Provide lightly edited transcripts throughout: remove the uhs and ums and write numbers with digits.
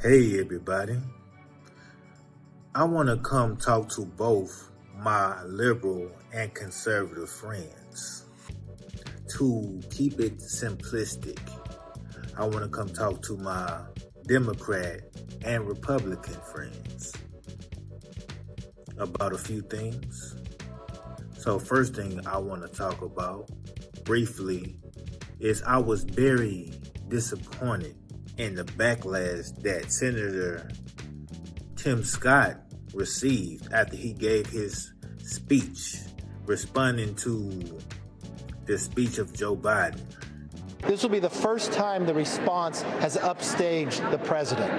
Hey everybody, I want to come talk to both my liberal and conservative friends. To keep it simplistic, I want to come talk to my Democrat and Republican friends about a few things. So first thing I want to talk about briefly is I was very disappointed in the backlash that Senator Tim Scott received after he gave his speech responding to the speech of Joe Biden. This will be the first time the response has upstaged the president.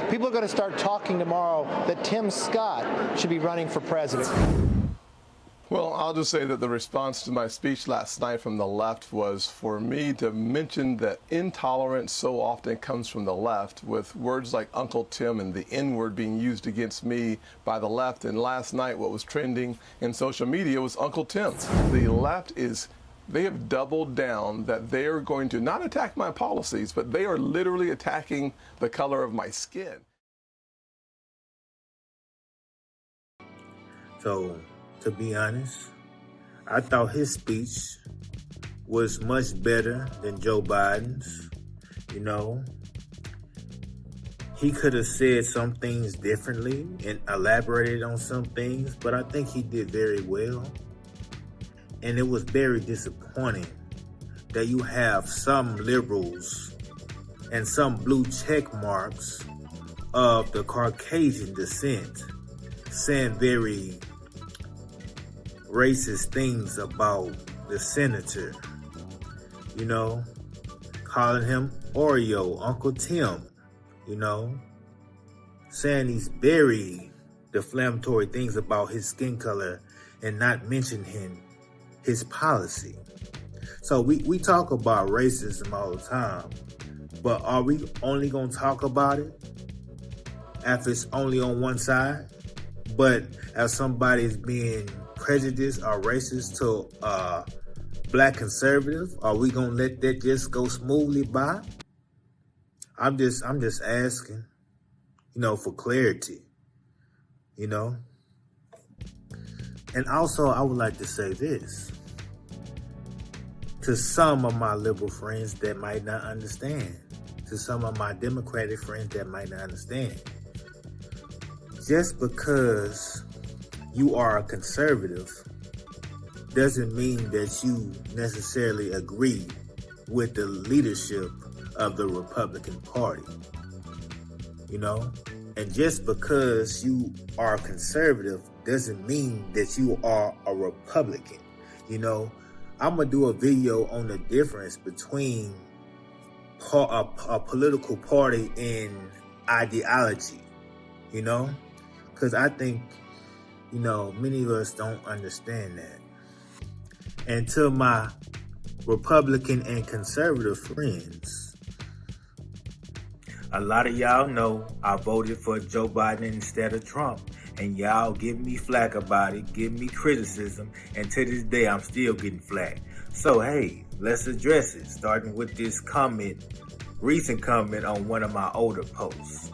People are going to start talking tomorrow that Tim Scott should be running for president. Well, I'll just say that the response to my speech last night from the left was for me to mention that intolerance so often comes from the left, with words like Uncle Tim and the N-word being used against me by the left. And last night, what was trending in social media was Uncle Tim. The left they have doubled down that they are going to not attack my policies, but they are literally attacking the color of my skin. So, to be honest, I thought his speech was much better than Joe Biden's. You know, he could have said some things differently and elaborated on some things, but I think he did very well. And it was very disappointing that you have some liberals and some blue check marks of the Caucasian descent saying very racist things about the senator, you know, calling him Oreo, Uncle Tim, you know, saying these very defamatory things about his skin color and not mentioning his policy. So we talk about racism all the time, but are we only going to talk about it if it's only on one side? But if somebody is being prejudiced or racist to black conservative, are we gonna let that just go smoothly by? I'm just asking, you know, for clarity, you know. And also, I would like to say this to some of my liberal friends that might not understand, to some of my Democratic friends that might not understand. Just because you are a conservative doesn't mean that you necessarily agree with the leadership of the Republican Party, you know? And just because you are conservative doesn't mean that you are a Republican, you know? I'm gonna do a video on the difference between a political party and ideology, you know? Because I think, you know, many of us don't understand that. And to my Republican and conservative friends, a lot of y'all know I voted for Joe Biden instead of Trump. And y'all give me flack about it, give me criticism, and to this day I'm still getting flack. So hey, let's address it, starting with this recent comment on one of my older posts.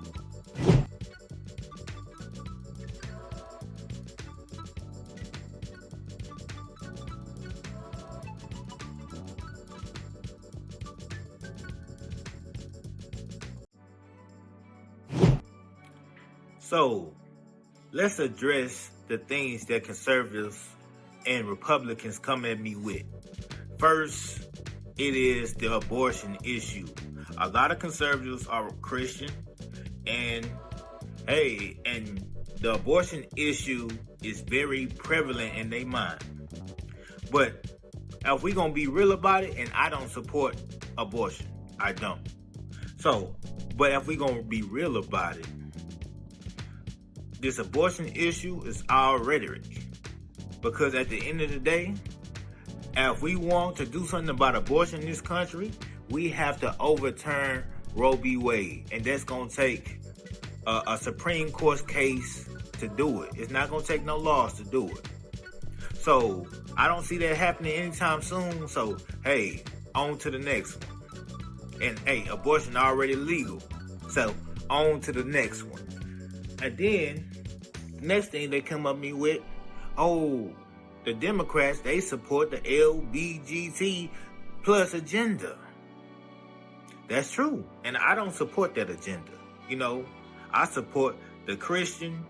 So, let's address the things that conservatives and Republicans come at me with. First, it is the abortion issue. A lot of conservatives are Christian, and the abortion issue is very prevalent in their mind. But if we're gonna be real about it, and I don't support abortion, I don't. So, but if we're gonna be real about it, this abortion issue is all rhetoric. Because at the end of the day, if we want to do something about abortion in this country, we have to overturn Roe v. Wade. And that's going to take a Supreme Court case to do it. It's not going to take no laws to do it. So I don't see that happening anytime soon. So, hey, on to the next one. And hey, abortion already legal. So on to the next one. And then, next thing they come up me with, oh, the Democrats, they support the LGBT plus agenda. That's true. And I don't support that agenda. You know, I support the Christian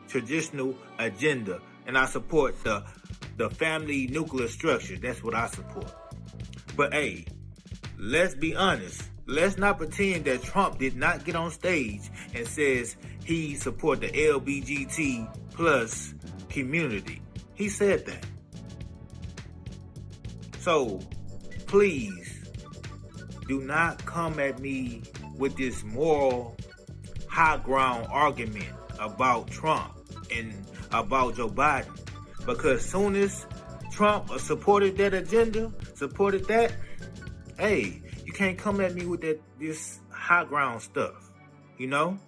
traditional agenda. And I support the family nuclear structure. That's what I support. But hey, let's be honest. Let's not pretend that Trump did not get on stage and says he support the LGBT plus community. He said that. So, please, do not come at me with this moral high ground argument about Trump and about Joe Biden. Because soon as Trump supported that agenda, hey, you can't come at me with this high ground stuff, you know?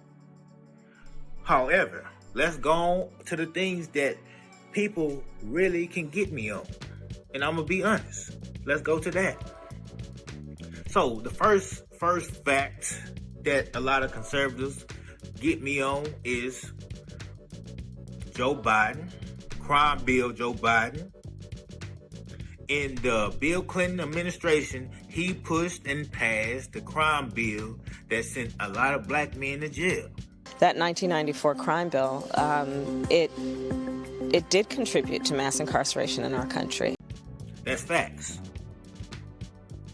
However, let's go on to the things that people really can get me on. And I'm going to be honest. Let's go to that. So, the first fact that a lot of conservatives get me on is Joe Biden, crime bill Joe Biden. In the Bill Clinton administration, he pushed and passed the crime bill that sent a lot of black men to jail. That 1994 crime bill, it did contribute to mass incarceration in our country. That's facts.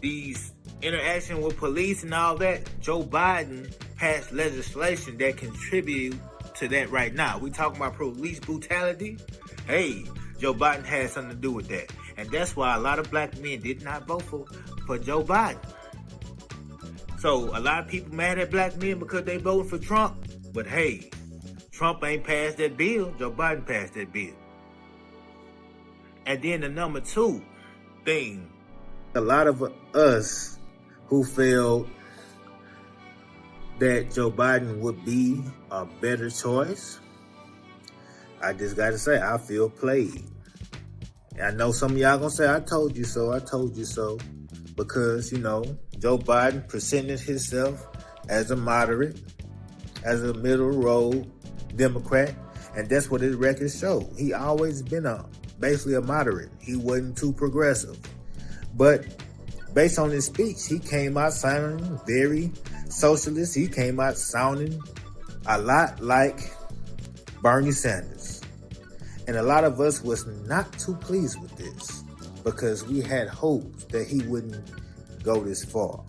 These interaction with police and all that, Joe Biden passed legislation that contribute to that right now. We talking about police brutality? Hey, Joe Biden had something to do with that. And that's why a lot of black men did not vote for Joe Biden. So a lot of people mad at black men because they voted for Trump. But hey, Trump ain't passed that bill. Joe Biden passed that bill. And then the number two thing. A lot of us who felt that Joe Biden would be a better choice, I just got to say, I feel played. I know some of y'all gonna say, I told you so, because, you know, Joe Biden presented himself as a moderate, as a middle road Democrat, and that's what his records show. He always been basically a moderate. He wasn't too progressive. But based on his speech, he came out sounding very socialist. He came out sounding a lot like Bernie Sanders. And a lot of us was not too pleased with this because we had hopes that he wouldn't go this far.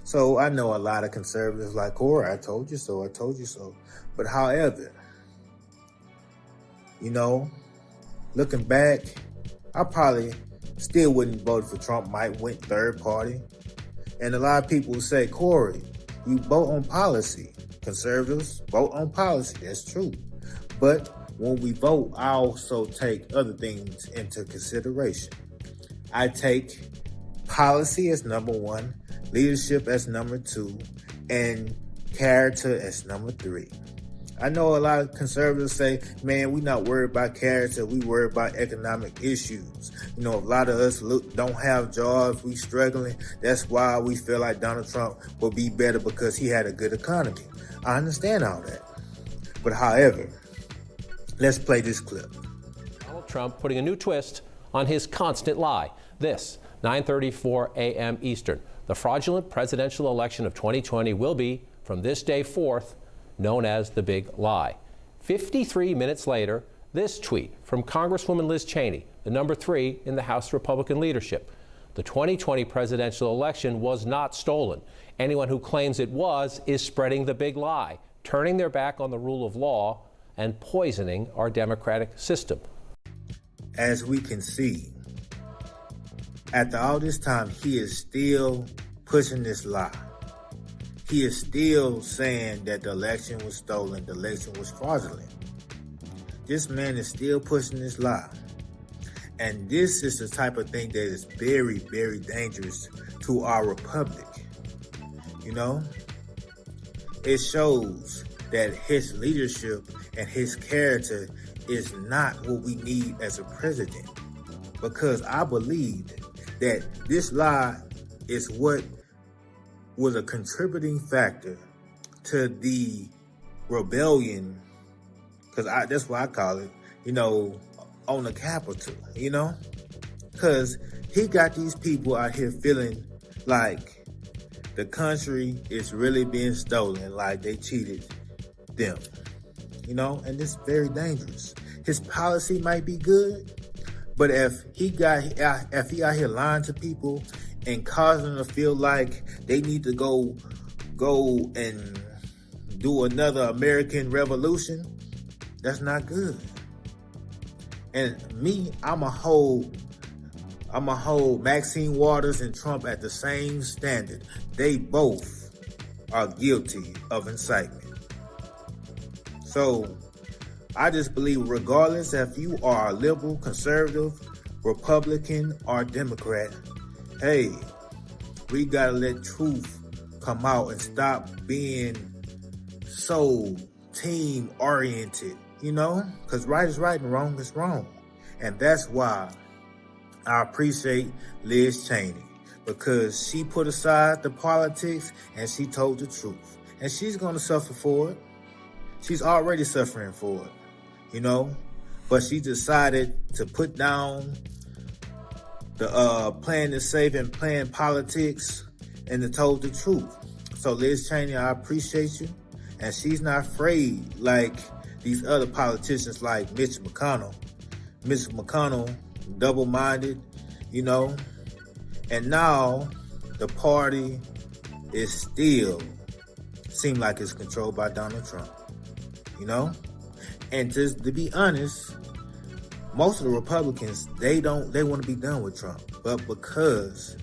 So I know a lot of conservatives like, Corey, I told you so. But however, you know, looking back, I probably still wouldn't vote for Trump, might went third party. And a lot of people say, Corey, you vote on policy. Conservatives vote on policy. That's true. But when we vote, I also take other things into consideration. I take policy as number one, leadership as number two, and character as number three. I know a lot of conservatives say, man, we're not worried about character, we worried about economic issues. You know, a lot of us don't have jobs, we struggling. That's why we feel like Donald Trump will be better because he had a good economy. I understand all that. But however, let's play this clip. Donald Trump putting a new twist on his constant lie. This, 9:34 a.m. Eastern. The fraudulent presidential election of 2020 will be, from this day forth, known as the big lie. 53 minutes later, this tweet from Congresswoman Liz Cheney, the number 3 in the House Republican leadership. The 2020 presidential election was not stolen. Anyone who claims it was is spreading the big lie, turning their back on the rule of law and poisoning our democratic system. As we can see, after all this time, he is still pushing this lie. He is still saying that the election was stolen, the election was fraudulent. This man is still pushing this lie. And this is the type of thing that is very, very dangerous to our republic. You know, it shows that his leadership and his character is not what we need as a president. Because I believe that this lie is what was a contributing factor to the rebellion, because that's what I call it, on the Capitol, because he got these people out here feeling like the country is really being stolen, like they cheated them, and it's very dangerous. His policy might be good, but if he out here lying to people and causing them to feel like they need to go and do another American Revolution, that's not good. And me, I'm a hold Maxine Waters and Trump at the same standard. They both are guilty of incitement. So I just believe, regardless if you are liberal, conservative, Republican, or Democrat, hey, we gotta let truth come out and stop being so team oriented, because right is right and wrong is wrong. And that's why I appreciate Liz Cheney, because she put aside the politics and she told the truth. And she's going to suffer for it. She's already suffering for it, but she decided to put down the playing it safe and playing politics and to told the truth. So Liz Cheney, I appreciate you. And she's not afraid like these other politicians like Mitch McConnell. Mitch McConnell, double-minded, and now the party is still seem like it's controlled by Donald Trump, And just to be honest, most of the Republicans, they want to be done with Trump. But because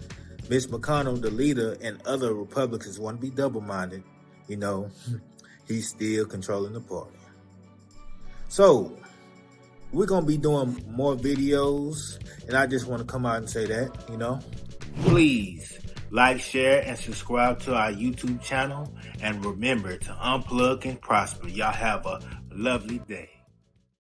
Mitch McConnell, the leader, and other Republicans want to be double-minded, he's still controlling the party. So we're going to be doing more videos, and I just want to come out and say that, Please like, share, and subscribe to our YouTube channel. And remember to unplug and prosper. Y'all have a lovely day.